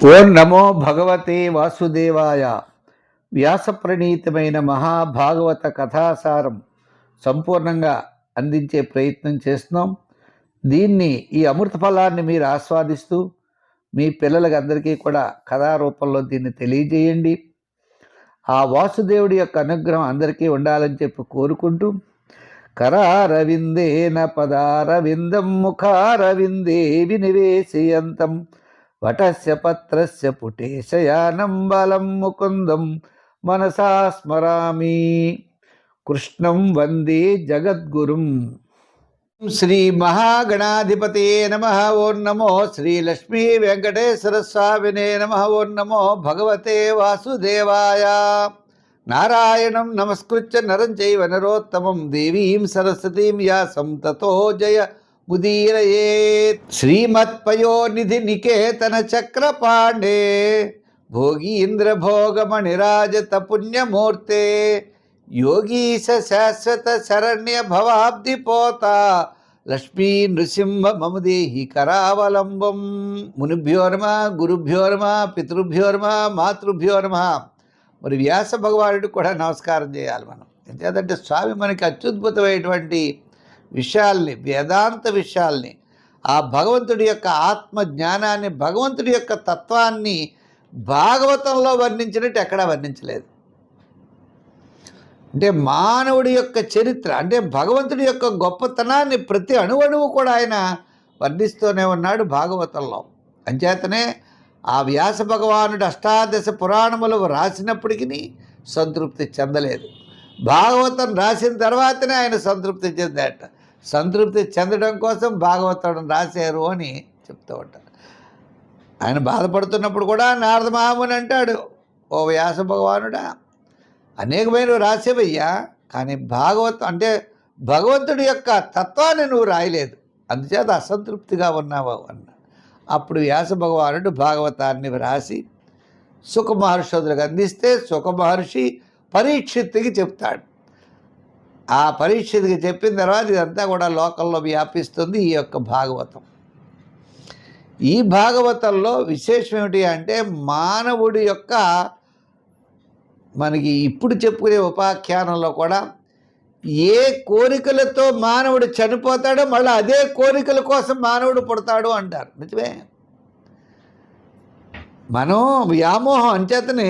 ఓం నమో భగవతే వాసుదేవాయ. వ్యాసప్రణీతమైన మహాభాగవత కథాసారం సంపూర్ణంగా అందించే ప్రయత్నం చేస్తున్నాం. ఈ అమృత ఫలాన్ని మీరు ఆస్వాదిస్తూ మీ పిల్లలకి అందరికీ కూడా కథారూపంలో దీన్ని తెలియజేయండి. ఆ వాసుదేవుడి యొక్క అనుగ్రహం అందరికీ ఉండాలని చెప్పి కోరుకుంటూ, కరారవిందేన పదారవిందం ముఖారవిందే వినివేశయంతం వటస్య పత్రస్య పుటేశయానం బలం ముకుందం మనసా స్మరామి. కృష్ణం వందే జగద్గురుం. శ్రీ మహాగణాధిపతయే నమః. ఓం నమో శ్రీ లక్ష్మీ వెంకటేశ్వర స్వామినే నమః. ఓం నమో భగవతే వాసుదేవాయ. నారాయణం నమస్కృత్య నరం చైవ నరోత్తమం దేవీం సరస్వతీం వ్యాసం తతో జయ ముదీరయేత్. శ్రీమత్పయోనిధి నికేతన చక్రపాండే భోగీంద్ర భోగమణిరాజత పుణ్యమూర్తే యోగీశ శాశ్వత శరణ్య భవాబ్ది పోత లక్ష్మీ నృసింహ మమదేహి కరావలంబం. మునిభ్యో నమ, గురుభ్యో నమ, పితృభ్యో నమ, మాతృభ్యో నమ. మరి వ్యాస భగవానుడికి కూడా నమస్కారం చేయాలి మనం. ఎందుకంటే స్వామి మనకి అత్యద్భుతమైనటువంటి విషయాల్ని, వేదాంత విషయాల్ని, ఆ భగవంతుడి యొక్క ఆత్మ జ్ఞానాన్ని, భగవంతుడి యొక్క తత్వాన్ని భాగవతంలో వర్ణించినట్టు ఎక్కడా వర్ణించలేదు. అంటే మానవుడి యొక్క చరిత్ర, అంటే భగవంతుడి యొక్క గొప్పతనాన్ని ప్రతి అణువణువు కూడా ఆయన వర్ణిస్తూనే ఉన్నాడు భాగవతంలో. అంచేతనే ఆ వ్యాస భగవానుడు అష్టాదశ పురాణములు రాసినప్పటికీ సంతృప్తి చెందలేదు. భాగవతం రాసిన తర్వాతనే ఆయన సంతృప్తి చెందాట. సంతృప్తి చెందడం కోసం భాగవతం రాశారు అని చెప్తూ ఉంటారు. ఆయన బాధపడుతున్నప్పుడు కూడా నారద మహాముని అంటాడు, ఓ వ్యాస భగవానుడా, అనేకమైన రాసేవయ్యా, కానీ భాగవతం అంటే భగవంతుడి యొక్క తత్వాన్ని నువ్వు రాయలేదు, అందుచేత అసంతృప్తిగా ఉన్నావు అన్న. అప్పుడు వ్యాస భగవానుడు భాగవతాన్ని రాసి సుఖ మహర్షులకు అందిస్తే సుఖ మహర్షి పరీక్షిత్తుకి చెప్తాడు. ఆ పరీక్షిత్తుకి చెప్పిన తర్వాత ఇదంతా కూడా లోకల్లో వ్యాపిస్తుంది ఈ యొక్క భాగవతం. ఈ భాగవతంలో విశేషం ఏమిటి అంటే, మానవుడి యొక్క మనకి ఇప్పుడు చెప్పుకునే ఉపాఖ్యానంలో కూడా ఏ కోరికలతో మానవుడు చనిపోతాడో మళ్ళీ అదే కోరికల కోసం మానవుడు పుడతాడు అంటారు. నిజమే. మనం వ్యామోహం అంచేతనే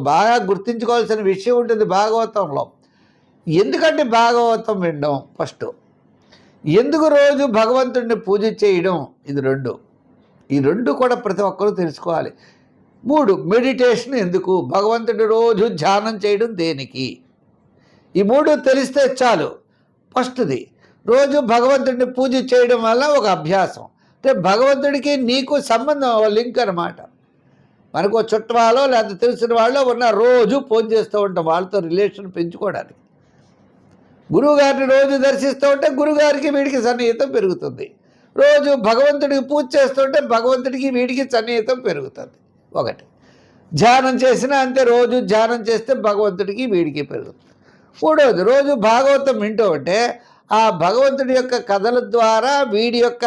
బాగా గుర్తించుకోవాల్సిన విషయం ఉంటుంది భాగవతంలో. ఎందుకంటే భాగవతం వినడం ఫస్ట్, ఎందుకు రోజు భగవంతుడిని పూజ చేయడం, ఈ రెండు కూడా ప్రతి ఒక్కరూ తెలుసుకోవాలి. 3 మెడిటేషన్ ఎందుకు, భగవంతుడి రోజు ధ్యానం చేయడం దేనికి, ఈ 3 తెలిస్తే చాలు. ఫస్ట్ది రోజు భగవంతుడిని పూజ చేయడం వల్ల ఒక అభ్యాసం, అంటే భగవంతుడికి నీకు సంబంధం లింక్ అన్నమాట. మనకు చుట్టాలో లేదా తెలిసిన వాళ్ళు ఉన్న రోజు ఫోన్ చేస్తూ ఉంటాం, వాళ్ళతో రిలేషన్ పెంచుకోవడానికి. గురువుగారిని రోజు దర్శిస్తూ ఉంటే గురుగారికి వీడికి సన్నిహితం పెరుగుతుంది. రోజు భగవంతుడికి పూజ చేస్తుంటే భగవంతుడికి వీడికి సన్నిహితం పెరుగుతుంది. ఒకటి. ధ్యానం చేసినా అంతే, రోజు ధ్యానం చేస్తే భగవంతుడికి వీడికి పెరుగుతుంది. 3వది, రోజు భాగవతం వింటూ ఉంటే ఆ భగవంతుడి యొక్క కథల ద్వారా వీడి యొక్క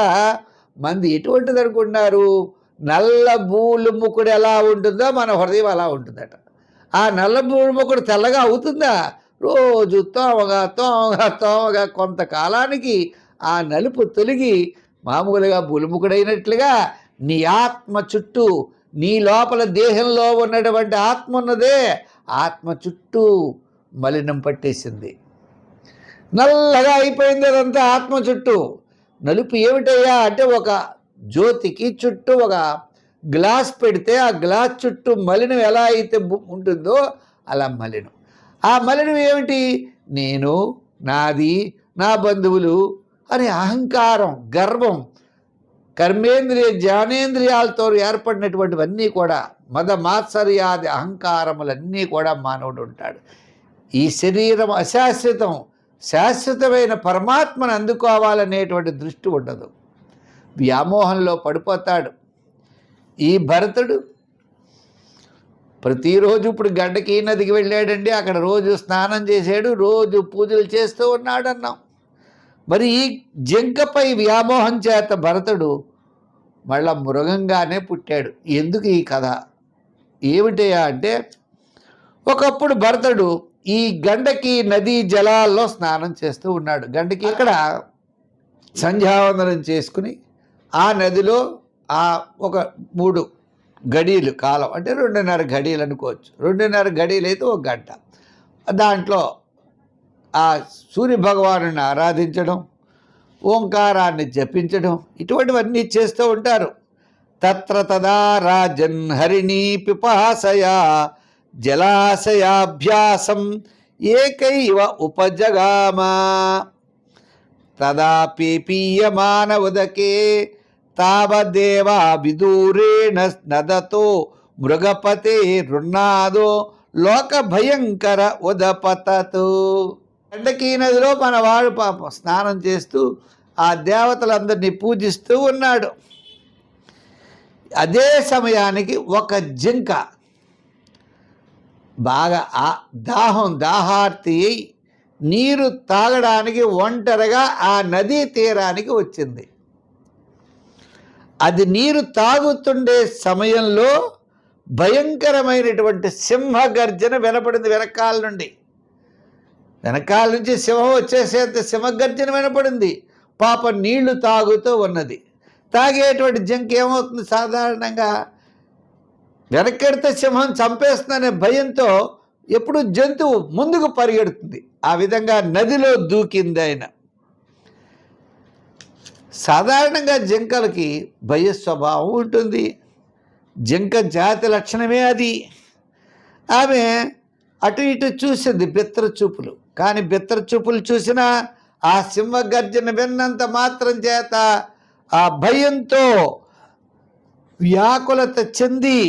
మంది ఎటువంటిది అనుకుంటున్నారు, నల్ల బూలు ముక్కుడు ఎలా ఉంటుందో మన హృదయం అలా ఉంటుందట. ఆ నల్ల బూలు ముక్కుడు తెల్లగా అవుతుందా, రోజు తోమగా కొంతకాలానికి ఆ నలుపు తొలగి మామూలుగా బులుముకుడైనట్లుగా నీ ఆత్మ చుట్టూ, నీ లోపల దేహంలో ఉన్నటువంటి ఆత్మ ఉన్నదే, ఆత్మ చుట్టూ మలినం పట్టేసింది, నల్లగా అయిపోయింది అదంతా ఆత్మ చుట్టూ. నలుపు ఏమిటయ్యా అంటే, ఒక జ్యోతికి చుట్టూ ఒక గ్లాస్ పెడితే ఆ గ్లాస్ చుట్టూ మలినం ఎలా అయితే ఉంటుందో అలా మలినం. ఆ మలినం ఏమిటి, నేను, నాది, నా బంధువులు అని అహంకారం, గర్వం, కర్మేంద్రియ జ్ఞానేంద్రియాలతో ఏర్పడినటువంటివన్నీ కూడా మద మాత్సర్యాది అహంకారములన్నీ కూడా మానవుడు ఉంటాడు. ఈ శరీరం అశాశ్వతం, శాశ్వతమైన పరమాత్మను అందుకోవాలనేటువంటి దృష్టి ఉండదు, వ్యామోహంలో పడిపోతాడు. ఈ భరతుడు ప్రతిరోజు ఇప్పుడు గడ్డకి నదికి వెళ్ళాడండి, అక్కడ రోజు స్నానం చేశాడు, రోజు పూజలు చేస్తూ ఉన్నాడు అన్నాం. మరి ఈ జింకపై వ్యామోహం చేత భరతుడు మళ్ళా మృగంగానే పుట్టాడు. ఎందుకు ఈ కథ ఏమిటయా అంటే, ఒకప్పుడు భరతుడు ఈ గండకి నదీ జలాల్లో స్నానం చేస్తూ ఉన్నాడు. గండకి ఇక్కడ సంధ్యావందనం చేసుకుని ఆ నదిలో ఒక 3 గడియలు కాలం, అంటే 2.5 గడియలు అనుకోవచ్చు. 2.5 గడియలు అయితే 1 గంట. దాంట్లో ఆ సూర్య భగవాను ఆరాధించడం, ఓంకారాన్ని జపించడం, ఇటువంటివన్నీ చేస్తూ ఉంటారు. తత్ర తదా రాజన్ హరిణీ పిపాసయా జలాశయాభ్యాసం ఏకైవ ఉపజగామా తదా పీపీయమాన ఉదకే తావదేవా విదూరేణ నదతో మృగపతే రున్నాదో లోక భయంకర ఉదపతతో. గండకీ నదిలో మనవాడు పాపం స్నానం చేస్తూ ఆ దేవతలందరినీ పూజిస్తూ ఉన్నాడు. అదే సమయానికి ఒక జింక బాగా దాహార్తి అయి నీరు తాగడానికి ఒంటరిగా ఆ నదీ తీరానికి వచ్చింది. అది నీరు తాగుతుండే సమయంలో భయంకరమైనటువంటి సింహగర్జన వినపడింది. వెనకాల నుంచి సింహం వచ్చేసేంత సింహగర్జన వినపడింది. పాప నీళ్లు తాగుతూ ఉన్నది. తాగేటువంటి జింక ఏమవుతుంది, సాధారణంగా వెనకెడితే సింహం చంపేస్తుందనే భయంతో ఎప్పుడు జంతువు ముందుకు పరిగెడుతుంది. ఆ విధంగా నదిలో దూకింది ఆయన. సాధారణంగా జింకలకి భయ స్వభావం ఉంటుంది. జింక జాతి లక్షణమే అది. ఆమె అటు ఇటు చూసింది బిత్తరచూపులు. కానీ బిత్తరచూపులు చూసినా ఆ సింహగర్జన విన్నంత మాత్రం చేత ఆ భయంతో వ్యాకులత చెంది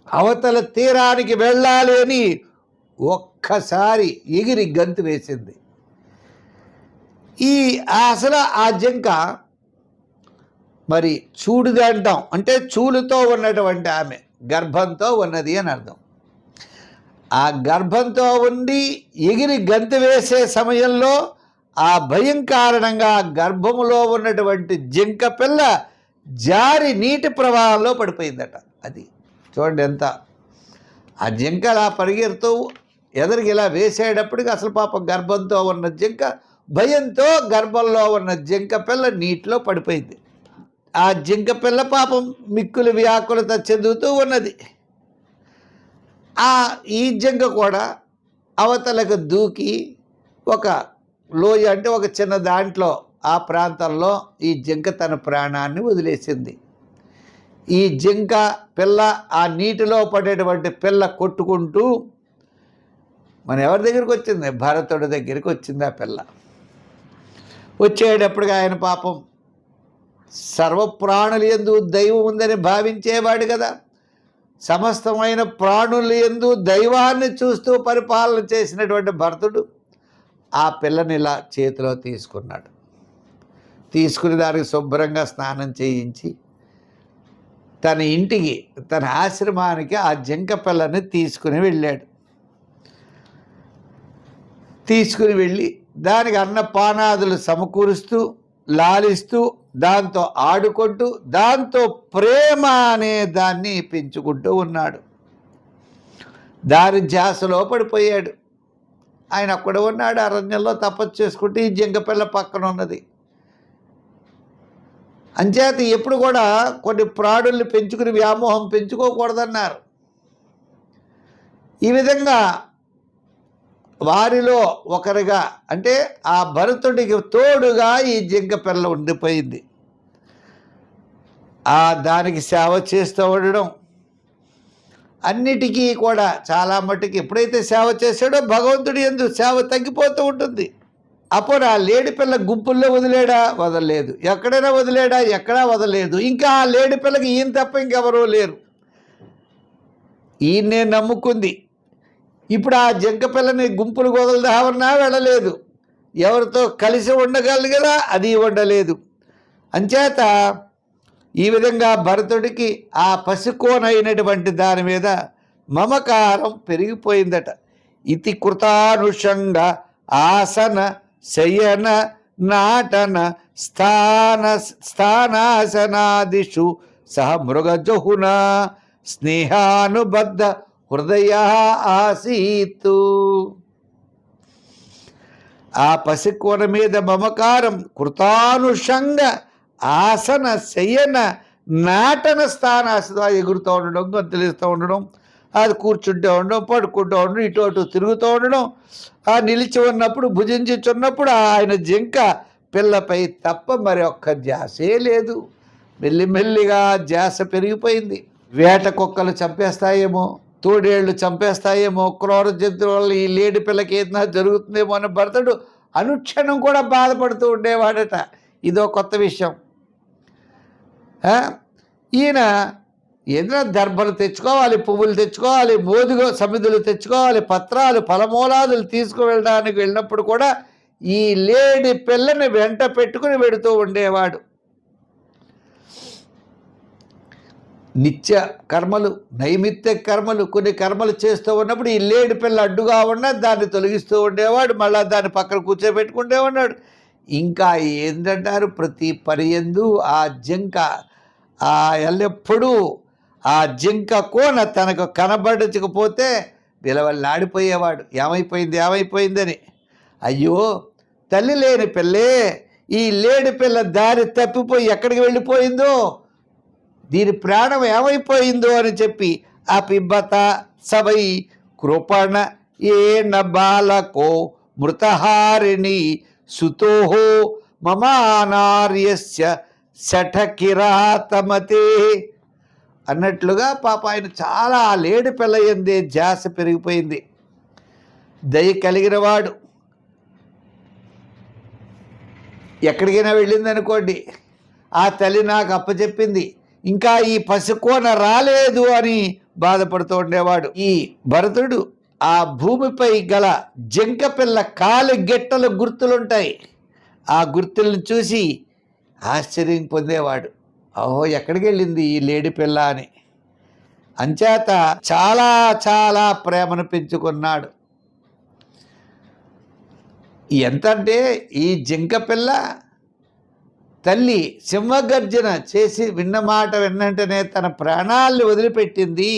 అవతల తీరానికి వెళ్ళాలి అని ఒక్కసారి ఎగిరి గంతు వేసింది. అసలు ఆ జింక మరి చూడుది అంటాం, అంటే చూలుతో ఉన్నటువంటి ఆమె గర్భంతో ఉన్నది అని అర్థం. ఆ గర్భంతో ఉండి ఎగిరి గంతు వేసే సమయంలో ఆ భయం కారణంగా గర్భములో ఉన్నటువంటి జింక పిల్ల జారి నీటి ప్రవాహంలో పడిపోయిందట. అది చూడండి ఎంత. ఆ జింక అలా పరిగెడుతూ ఎదురికి ఇలా వేసేటప్పటికి అసలు పాపం గర్భంతో ఉన్న జింక భయంతో గర్భంలో ఉన్న జింక పిల్ల నీటిలో పడిపోయింది. ఆ జింక పిల్ల పాపం మిక్కులు వ్యాకులత చెందుతూ ఉన్నది. ఈ జింక కూడా అవతలకు దూకి ఒక లోయ, అంటే ఒక చిన్న దాంట్లో ఆ ప్రాంతంలో ఈ జింక తన ప్రాణాన్ని వదిలేసింది. ఈ జింక పిల్ల ఆ నీటిలో పడేటువంటి పిల్ల కొట్టుకుంటూ మన ఎవరి దగ్గరికి వచ్చింది, భరతుడి దగ్గరికి వచ్చింది. ఆ పిల్ల వచ్చేటప్పటికి ఆయన పాపం సర్వప్రాణులు యందు దైవం ఉందని భావించేవాడు కదా. సమస్తమైన ప్రాణుల యందు దైవాన్ని చూస్తూ పరిపాలన చేసినటువంటి భరతుడు ఆ పిల్లని ఇలా చేతిలో తీసుకున్నాడు. తీసుకుని దానికి శుభ్రంగా స్నానం చేయించి తన ఇంటికి, తన ఆశ్రమానికి ఆ జింక పిల్లని తీసుకుని వెళ్ళాడు. తీసుకుని వెళ్ళి దానికి అన్నపానాదులు సమకూరుస్తూ లాలిస్తూ దాంతో ఆడుకుంటూ దాంతో ప్రేమ అనే దాన్ని పెంచుకుంటూ ఉన్నాడు. దాని ధ్యాసలో పడిపోయాడు. ఆయన అక్కడ ఉన్నాడు, అరణ్యంలో తపస్సు చేసుకుంటూ ఈ జింక పిల్ల పక్కన ఉన్నది. అంచేత ఎప్పుడు కూడా కొన్ని ప్రాణుల్ని పెంచుకుని వ్యామోహం పెంచుకోకూడదన్నారు. ఈ విధంగా వారిలో ఒకరిగా, అంటే ఆ భరతుడికి తోడుగా ఈ జింక పిల్ల ఉండిపోయింది. దానికి సేవ చేస్తూ ఉండడం, అన్నిటికీ కూడా చాలా మట్టుకు ఎప్పుడైతే సేవ చేశాడో భగవంతుడి యందు సేవ తగ్గిపోతూ ఉంటుంది. అప్పుడు ఆ లేడి పిల్ల గుంపుల్లో వదిలేడా, వదలలేదు. ఎక్కడైనా వదిలేడా, ఎక్కడా వదలలేదు. ఇంకా ఆ లేడి పిల్లకి ఈయన తప్ప ఇంకెవరూ లేరు. ఈయన్నే నమ్ముకుంది. ఇప్పుడు ఆ జింక పిల్లని గుంపులు వదలదామన్నా వెళ్ళలేదు. ఎవరితో కలిసి ఉండగలదు కదా, అది ఉండలేదు. అంచేత ఈ విధంగా భరతుడికి ఆ పసికోనైనటువంటి దాని మీద మమకారం పెరిగిపోయిందట. ఇతి కృతానుషంగ ఆసన శయన నాటన స్థానాసనాదిషు సహ మృగజహున స్నేహానుబద్ధ హృదయ ఆసీతు. ఆ పసికోన మీద మమకారం కృతానుషంగ ఆసన శయన నాటన స్థానాసన ఎగురుతూ ఉండడం, గంతులేస్తూ ఉండడం, అది కూర్చుంటూ ఉండడం, పడుకుంటూ ఉండడం, ఇటు అటు తిరుగుతూ ఉండడం, ఆ నిలిచి ఉన్నప్పుడు భుజించుచున్నప్పుడు ఆయన జింక పిల్లపై తప్ప మరి ఒక్క ధ్యాసే లేదు. మెల్లిమెల్లిగా ధ్యాస పెరిగిపోయింది. వేట కుక్కలు చంపేస్తాయేమో, తోడేళ్లు చంపేస్తాయేమో, క్రూర జంతువుల వల్ల ఈ లేడి పిల్లకి ఏదైనా జరుగుతుందేమో అని భరతుడు అనుక్షణం కూడా బాధపడుతూ ఉండేవాడట. ఇదో కొత్త విషయం. ఈయన ఏదైనా దర్భలు తెచ్చుకోవాలి, పువ్వులు తెచ్చుకోవాలి, మోదుగో సమిధులు తెచ్చుకోవాలి, పత్రాలు ఫలమూలాదులు తీసుకువెళ్ళడానికి వెళ్ళినప్పుడు కూడా ఈ లేడి పిల్లని వెంట పెట్టుకుని వెడుతూ ఉండేవాడు. నిత్య కర్మలు, నైమిత్య కర్మలు, కొన్ని కర్మలు చేస్తూ ఉన్నప్పుడు ఈ లేడి పిల్ల అడ్డుగా ఉన్నా దాన్ని తొలగిస్తూ ఉండేవాడు, మళ్ళీ దాన్ని పక్కన కూర్చోబెట్టుకుంటే ఉన్నాడు. ఇంకా ఏంటంటారు, ప్రతి పర్యందు ఆ జింక ఎల్లప్పుడూ ఆ జింక కోన తనకు కనబడకపోతే విలవల్లాడిపోయేవాడు. ఏమైపోయిందని. అయ్యో తల్లి లేని పిల్లే, ఈ లేడి పిల్ల దారి తప్పిపోయి ఎక్కడికి వెళ్ళిపోయిందో, దీని ప్రాణం ఏమైపోయిందో అని చెప్పి ఆ పిబ్బత సవై కృపణ ఏన బాలకో మృతహారిణి సుతోహో మమానార్యస్య శఠకిరాతమతే అన్నట్లుగా పాప ఆయన చాలా లేడి పిల్ల ఎందే ధ్యాస పెరిగిపోయింది. దయ కలిగినవాడు ఎక్కడికైనా వెళ్ళిందనుకోండి, ఆ తల్లి నాకు అప్పచెప్పింది, ఇంకా ఈ పసికోన రాలేదు అని బాధపడుతూ ఉండేవాడు. ఈ భరతుడు ఆ భూమిపై గల జింక పిల్ల కాలి గిట్టల గుర్తులుంటాయి, ఆ గుర్తులను చూసి ఆశ్చర్యం పొందేవాడు. ఓహో ఎక్కడికి వెళ్ళింది ఈ లేడి పిల్ల అని. అంచేత చాలా చాలా ప్రేమను పెంచుకున్నాడు. ఎంతంటే ఈ జింక పిల్ల తల్లి సింహగర్జన చేసి విన్న మాట విన్నంటనే తన ప్రాణాలను వదిలిపెట్టింది.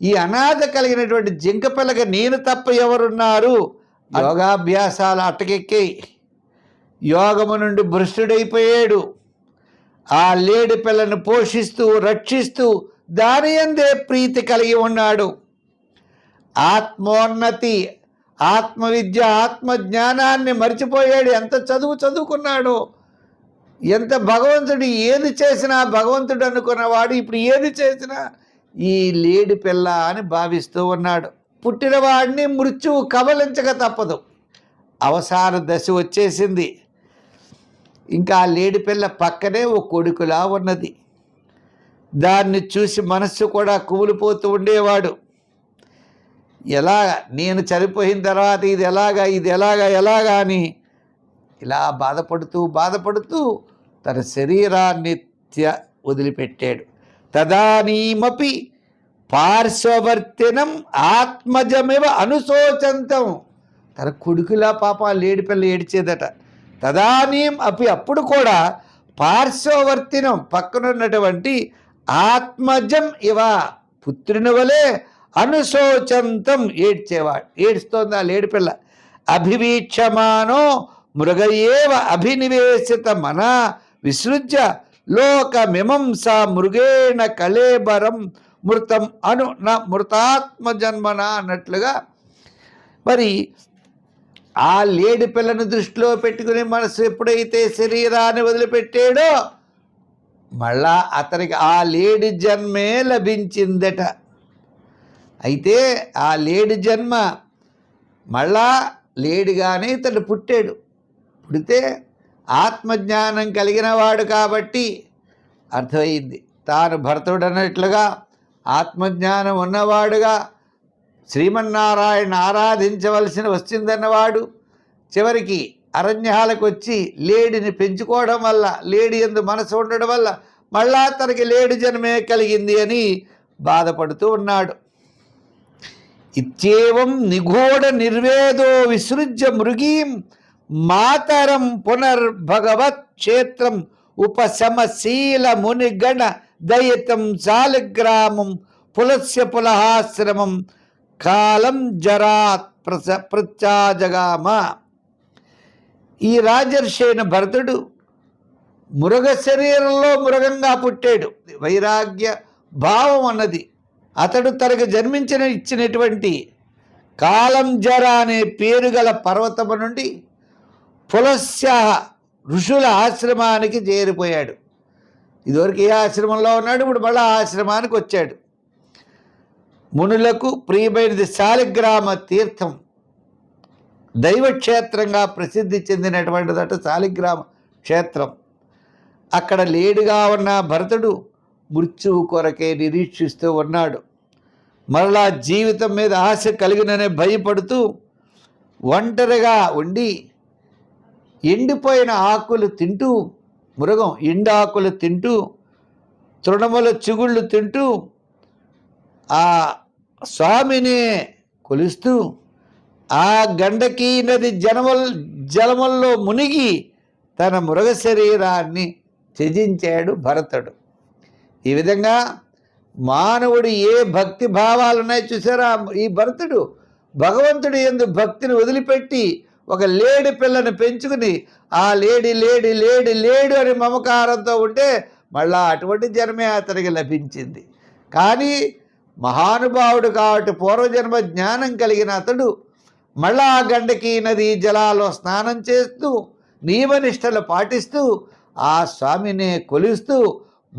ఈ అనాథ కలిగినటువంటి జింక పిల్లగా నేను తప్ప ఎవరున్నారు? యోగాభ్యాసాలు అట్టకెక్కి యోగము నుండి భ్రష్టుడైపోయాడు. ఆ లేడి పిల్లను పోషిస్తూ రక్షిస్తూ దాని యందే ప్రీతి కలిగి ఉన్నాడు. ఆత్మోన్నతి, ఆత్మవిద్య, ఆత్మజ్ఞానాన్ని మర్చిపోయాడు. ఎంత చదువుకున్నాడు, ఎంత భగవంతుడు ఏది చేసినా భగవంతుడు అనుకున్నవాడు ఇప్పుడు ఏది చేసినా ఈ లేడి పిల్ల అని భావిస్తూ ఉన్నాడు. పుట్టినవాడిని మృత్యువు కబలించక తప్పదు. అవసాన దశ వచ్చేసింది. ఇంకా ఆ లేడి పిల్ల పక్కనే ఓ కొడుకులా ఉన్నది. దాన్ని చూసి మనస్సు కూడా కుమిలిపోతూ ఉండేవాడు. ఎలా నేను చనిపోయిన తర్వాత ఇది ఎలాగా అని ఇలా బాధపడుతూ తన శరీరాన్ని వదిలిపెట్టాడు. తదానీమపి పార్శ్వవర్తినం ఆత్మజమివ అనుశోచంతం. తన కొడుకులా పాప లేడి పిల్ల ఏడ్చేదట. తదానీం అపి అప్పుడు కూడా పార్శ్వవర్తినం పక్కనున్నటువంటి ఆత్మజం ఇవ పుత్రుని వలె అనుశోచంతం ఏడ్స్తోంది ఆ లేడి పిల్ల. అభివీక్షమానో మృగయేవ అభినివేశిత మన విసృజ్య లోకమిమంస మృగేణ కళేబరం మృతం అను నా మృతాత్మజన్మన అన్నట్లుగా మరి ఆ లేడి పిల్లను దృష్టిలో పెట్టుకుని మనసు ఎప్పుడైతే శరీరాన్ని వదిలిపెట్టాడో మళ్ళా అతనికి ఆ లేడి జన్మే లభించిందట. అయితే ఆ లేడి జన్మ మళ్ళా లేడిగానే ఇతడు పుట్టాడు. పుడితే ఆత్మజ్ఞానం కలిగిన వాడు కాబట్టి అర్థమైంది. తాను భరతుడు అన్నట్లుగా ఆత్మజ్ఞానం ఉన్నవాడుగా శ్రీమన్నారాయణ ఆరాధించవలసిన వచ్చిందన్నవాడు చివరికి అరణ్యాలకు వచ్చి లేడిని పెంచుకోవడం వల్ల, లేడి యందు మనసు ఉండడం వల్ల మళ్ళా తనకి లేడి జన్మే కలిగింది అని బాధపడుతూ ఉన్నాడు. ఇత్యేవం నిగూఢ నిర్వేదో విసృజ్య మృగీం మాతరం పునర్భగవత్ క్షేత్రం ఉపశమశీల మునిగణ దయితం శాలిగ్రామం పులస్య పులహాశ్రమం కాలం జరాత్ ప్రత్యాజగామ. ఈ రాజర్షి అయిన భరతుడు మృగ శరీరంలో మృగంగా పుట్టాడు. వైరాగ్య భావం అన్నది అతడు తనకు ఇచ్చినటువంటి కాలం జర అనే పేరు గల పర్వతము నుండి పులస్య ఋషుల ఆశ్రమానికి చేరిపోయాడు. ఇదివరకు ఏ ఆశ్రమంలో ఉన్నాడు, ఇప్పుడు మళ్ళీ ఆశ్రమానికి వచ్చాడు. మునులకు ప్రియమైనది శాలిగ్రామ తీర్థం, దైవక్షేత్రంగా ప్రసిద్ధి చెందినటువంటిదట శాలిగ్రామ క్షేత్రం. అక్కడ లేడుగా ఉన్న భరతుడు మృత్యువు కొరకే నిరీక్షిస్తూ ఉన్నాడు. మరలా జీవితం మీద ఆశ కలిగిననే భయపడుతూ ఒంటరిగా ఉండి ఎండిపోయిన ఆకులు తింటూ, మృగం ఎండు ఆకులు తింటూ, తృణముల చిగుళ్ళు తింటూ, ఆ స్వామిని కొలుస్తూ ఆ గండకీ నది జలముల్లో మునిగి తన మృగ శరీరాన్ని త్యజించాడు భరతుడు. ఈ విధంగా మానవుడు ఏ భక్తి భావాలు ఉన్నాయో చూసారా, ఈ భరతుడు భగవంతుడి యందు భక్తిని వదిలిపెట్టి ఒక లేడి పిల్లని పెంచుకుని ఆ లేడి లేడి లేడి లేడు అని మమకారంతో ఉంటే మళ్ళా అటువంటి జన్మే అతనికి లభించింది. కానీ మహానుభావుడు కాబట్టి పూర్వజన్మ జ్ఞానం కలిగిన అతడు మళ్ళా ఆ గండకీ నది జలాల్లో స్నానం చేస్తూ నియమనిష్టలు పాటిస్తూ ఆ స్వామిని కొలుస్తూ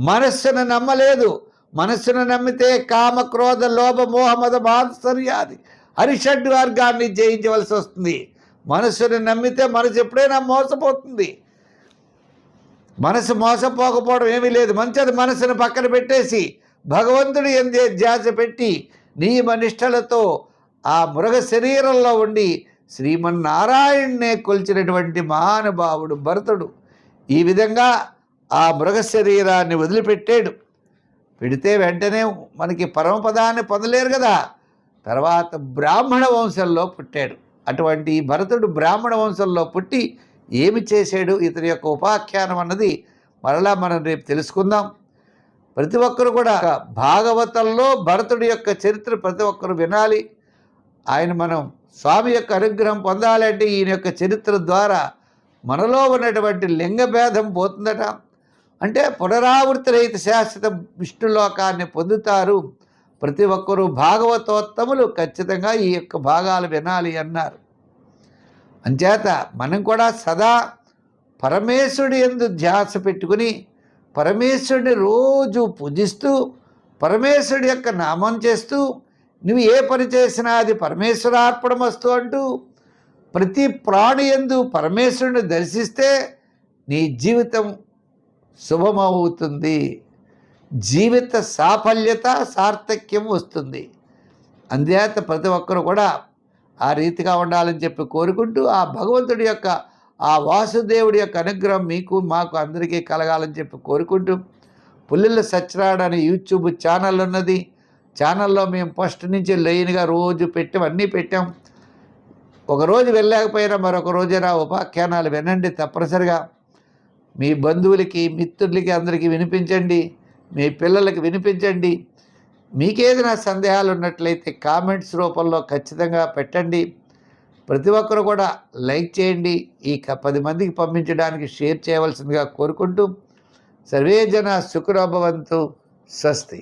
మనస్సును నమ్మలేదు. మనస్సును నమ్మితే కామ క్రోధ లోభ మోహ మద మాత్సర్యాది హరిషడ్ వర్గాన్ని జయించవలసి వస్తుంది. మనస్సును నమ్మితే మనసు ఎప్పుడైనా మోసపోతుంది. మనసు మోసపోకపోవడం ఏమీ లేదు. మంచిది మనసును పక్కన పెట్టేసి భగవంతుడి యందే ధ్యాస పెట్టి నియమనిష్టలతో ఆ మృగ శరీరంలో ఉండి శ్రీమన్నారాయణ్ణే కొలిచినటువంటి మహానుభావుడు భరతుడు. ఈ విధంగా ఆ మృగ శరీరాన్ని వదిలిపెట్టాడు. పెడితే వెంటనే మనకి పరమపదాన్ని పొందలేరు కదా. తర్వాత బ్రాహ్మణ వంశంలో పుట్టాడు. అటువంటి భరతుడు బ్రాహ్మణ వంశంలో పుట్టి ఏమి చేశాడు, ఇతని యొక్క ఉపాఖ్యానం అన్నది మరలా మనం రేపు తెలుసుకుందాం. ప్రతి ఒక్కరు కూడా భాగవతంలో భరతుడి యొక్క చరిత్ర ప్రతి ఒక్కరు వినాలి. మనం స్వామి యొక్క అనుగ్రహం పొందాలంటే ఈయన యొక్క చరిత్ర ద్వారా మనలో ఉన్నటువంటి లింగభేదం పోతుందట. అంటే పునరావృతి రహిత శాశ్వత విష్ణులోకాన్ని పొందుతారు. ప్రతి ఒక్కరూ భాగవతోత్తములు ఖచ్చితంగా ఈ యొక్క భాగాలు వినాలి అన్నారు. అంచేత మనం కూడా సదా పరమేశ్వరుడి యందు ధ్యాస పెట్టుకుని పరమేశ్వరుడిని రోజు పూజిస్తూ పరమేశ్వరుడి యొక్క నామం చేస్తూ నువ్వు ఏ పని చేసినా అది పరమేశ్వరార్పణమస్తు అంటూ ప్రతి ప్రాణి యందు పరమేశ్వరుని దర్శిస్తే నీ జీవితం శుభమవుతుంది, జీవిత సాఫల్యత సార్థక్యం వస్తుంది. అంచేత ప్రతి ఒక్కరు కూడా ఆ రీతిగా ఉండాలని చెప్పి కోరుకుంటూ ఆ భగవంతుడి యొక్క ఆ వాసుదేవుడి యొక్క అనుగ్రహం మీకు మాకు అందరికీ కలగాలని చెప్పి కోరుకుంటూ పుల్లెల సత్యనారాయణ అనే యూట్యూబ్ ఛానల్ ఉన్నది. ఛానల్లో మేము ఫస్ట్ నుంచి లైన్గా రోజు పెట్టాం, అన్నీ పెట్టాం. ఒకరోజు వెళ్ళలేకపోయినా మరొక రోజైనా ఉపాఖ్యానాలు వినండి. తప్పనిసరిగా మీ బంధువులకి మిత్రులకి అందరికీ వినిపించండి, మీ పిల్లలకి వినిపించండి. మీకేదైనా సందేహాలు ఉన్నట్లయితే కామెంట్స్ రూపంలో ఖచ్చితంగా పెట్టండి. ప్రతి ఒక్కరు కూడా లైక్ చేయండి. ఈ 10 మందికి పంపించడానికి షేర్ చేయవలసిందిగా కోరుకుంటూ సర్వే జన సుఖినో భవంతు. స్వస్తి.